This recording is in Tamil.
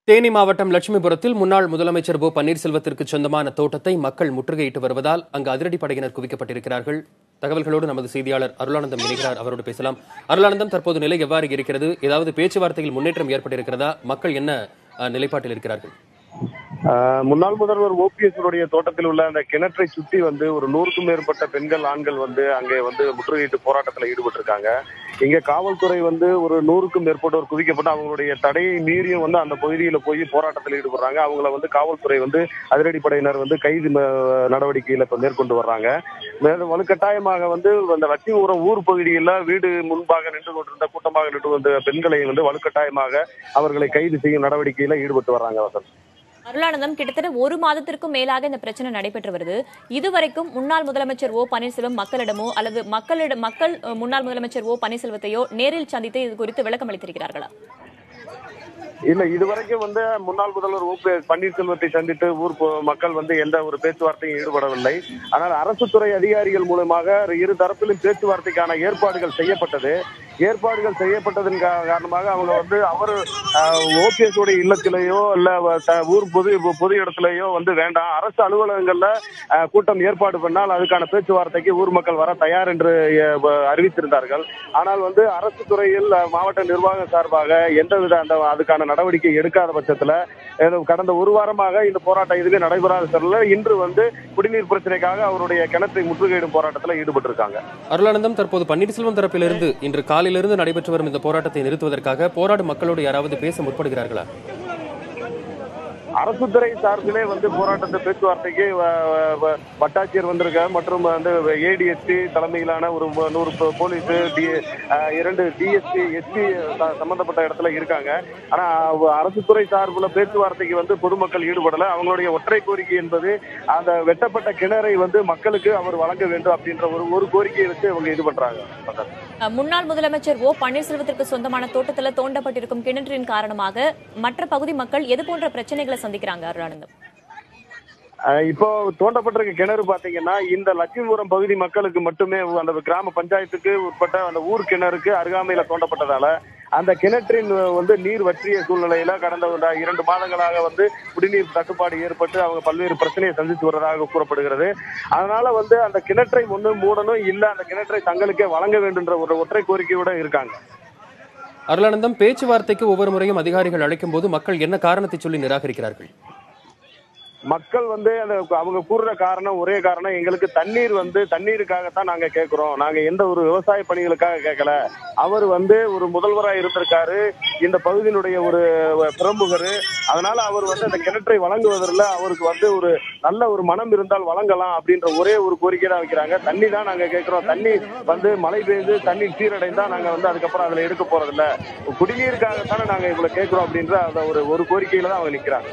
தேனி மாவட்டம் லட்சுமிபுரத்தில் முன்னாள் முதலமைச்சர் ஓ பன்னீர்செல்வத்திற்கு சொந்தமான தோட்டத்தை மக்கள் முற்றுகையிட்டு வருவதால் அங்கு அதிரடிப்படையினர் குவிக்கப்பட்டிருக்கிறார்கள். தகவல்களோடு நமது செய்தியாளர் அருளானந்தம் இணைகிறார். அவரோடு பேசலாம். அருளானந்தம், தற்போது நிலை எவ்வாறு இருக்கிறது? ஏதாவது பேச்சுவார்த்தையில் முன்னேற்றம் ஏற்பட்டிருக்கிறதா? மக்கள் என்ன நிலைப்பாட்டில் இருக்கிறார்கள்? முன்னாள் முதல்வர் ஓபிஎஸ் தோட்டத்தில் உள்ள அந்த கிணற்றை சுற்றி ஒரு 100க்கும் மேற்பட்ட பெண்கள் ஆண்கள் அங்கே முற்றுகையிட்டு போராட்டத்தில் ஈடுபட்டிருக்காங்க. இங்க காவல்துறை ஒரு 100க்கும் மேற்பட்டோர் குவிக்கப்பட்டு அவங்களுடைய தடையை மீறியும் அந்த பகுதியில போய் போராட்டத்தில் ஈடுபடுறாங்க. அவங்கள காவல்துறை அதிரடிப்படையினர் கைது நடவடிக்கையில மேற்கொண்டு வர்றாங்க. மேலும் வலுக்கட்டாயமாக அந்த லட்சுமிபுரம் ஊர் பகுதியில் வீடு முன்பாக நின்று கொண்டிருந்த கூட்டமாக நின்று வந்த பெண்களை வலுக்கட்டாயமாக அவர்களை கைது செய்யும் நடவடிக்கையில ஈடுபட்டு வர்றாங்க. வசந்த், அருளானந்தம், கிட்டத்தட்ட ஒரு மாதத்திற்கும் மேலாக இந்த பிரச்சனை நடைபெற்று வருது. இதுவரைக்கும் முன்னாள் முதலமைச்சர் ஓ பன்னீர்செல்வம் மக்களிடமோ அல்லது மக்கள் முன்னாள் முதலமைச்சர் ஓ பன்னீர்செல்வத்தையோ நேரில் சந்தித்து இது குறித்து விளக்கம் அளித்திருக்கிறார்களா? இல்ல, இதுவரைக்கும் முன்னாள் முதல்வர் ஓ பன்னீர்செல்வத்தை சந்தித்து ஊர் மக்கள் எந்த ஒரு பேச்சுவார்த்தையும் ஈடுபடவில்லை. ஆனால் அரசு துறை அதிகாரிகள் மூலமாக இரு தரப்பிலும் பேச்சுவார்த்தைக்கான ஏற்பாடுகள் செய்யப்பட்டது. ஏற்பாடுகள் செய்யப்பட்டதன் காரணமாக அவங்க அவர் ஓபிஎஸ் உடைய இல்லத்திலேயோ இல்ல ஊர் பொது இடத்திலேயோ வேண்டாம், அரசு அலுவலகங்கள்ல கூட்டம் ஏற்பாடு பண்ணால் அதுக்கான பேச்சுவார்த்தைக்கு ஊர் மக்கள் வர தயார் என்று அறிவித்திருந்தார்கள். ஆனால் அரசு துறையில் மாவட்ட நிர்வாகம் சார்பாக எந்தவித அதுக்கான நடவடிக்கை எடுக்காத பட்சத்துல கடந்த ஒரு வாரமாக இந்த போராட்டம் இதுவே நடைபெறாத சூழல்ல இன்று குடிநீர் பிரச்சனைக்காக அவருடைய கிணற்றை முற்றுகையிடும் போராட்டத்தில் ஈடுபட்டிருக்காங்க. அருளானந்தம், தற்போது பன்னீர்செல்வம் தரப்பிலிருந்து இன்று காலையிலிருந்து நடைபெற்று வரும் இந்த போராட்டத்தை நிறுத்துவதற்காக போராடும் மக்களோடு யாராவது பேச முற்படுகிறார்களா? அரசு துறை சார்பிலே போராட்டத்தை பேச்சுவார்த்தைக்கு வட்டாட்சியர் வந்திருக்காங்க மற்றும் ஏடிஎஸ்பி தலைமையிலான ஒரு 100 போலீஸ் 2 டிஎஸ்பி எஸ்பி சம்பந்தப்பட்ட இடத்துல இருக்காங்க. ஆனா அரசு துறை சார்புல பேச்சுவார்த்தைக்கு பொதுமக்கள் ஈடுபடல. அவங்களுடைய ஒற்றை கோரிக்கை என்பது அந்த வெட்டப்பட்ட கிணறை மக்களுக்கு அவர் வழங்க வேண்டும் அப்படின்ற ஒரு கோரிக்கையை வச்சு அவங்க இது பண்றாங்க. முன்னாள் முதலமைச்சர் ஓ பன்னீர்செல்வத்திற்கு சொந்தமான தோட்டத்தில் தோண்டப்பட்டிருக்கும் கிணற்றின் காரணமாக மற்ற பகுதி மக்கள் எது போன்ற பிரச்சனைகளை சந்திக்கிறாங்க? அருளானந்தம், இப்போ தோண்டப்பட்டிருக்க கிணறு பாத்தீங்கன்னா இந்த லட்சுமிபுரம் பகுதி மக்களுக்கு மட்டுமே அந்த கிராம பஞ்சாயத்துக்கு உட்பட்ட அந்த ஊர் கிணறுக்கு அருகாமையில தோண்டப்பட்டதால அந்த கிணற்றின் நீர் வற்றிய சூழ்நிலையில கடந்த 2 மாதங்களாக குடிநீர் தட்டுப்பாடு ஏற்பட்டு அவங்க பல்வேறு பிரச்சனையை சந்தித்து வருவதாக கூறப்படுகிறது. அதனால அந்த கிணற்றை மூடணும், இல்ல அந்த கிணற்றை தங்களுக்கே வழங்க வேண்டும் என்ற ஒரு ஒற்றை கோரிக்கையோட இருக்காங்க. அருளானந்தம், பேச்சுவார்த்தைக்கு ஒவ்வொரு முறையும் அதிகாரிகள் அழைக்கும் போது மக்கள் என்ன காரணத்தை சொல்லி நிராகரிக்கிறார்கள்? மக்கள் அவங்க கூறுற காரணம் ஒரே காரணம், எங்களுக்கு தண்ணீருக்காகத்தான் நாங்க கேட்கிறோம், நாங்க எந்த ஒரு விவசாய பணிகளுக்காக கேட்கல. அவர் ஒரு முதல்வராக இருந்திருக்காரு, இந்த பகுதியினுடைய ஒரு பிரமுகர். அதனால அவர் அந்த கிணற்றை வழங்குவதில் அவருக்கு ஒரு நல்ல ஒரு மனம் இருந்தால் வழங்கலாம் அப்படின்ற ஒரே ஒரு கோரிக்கை தான் வைக்கிறாங்க. தண்ணி தான் நாங்க கேட்கிறோம், தண்ணி மழை பெய்து தண்ணீர் சீரடைந்தா நாங்க அதுக்கப்புறம் அதுல எடுக்க போறதில்ல, குடிநீருக்காகத்தானே நாங்க இவ்வளவு கேட்கிறோம் அப்படின்ற அந்த ஒரு கோரிக்கையில தான் அவங்க நிக்கிறாங்க.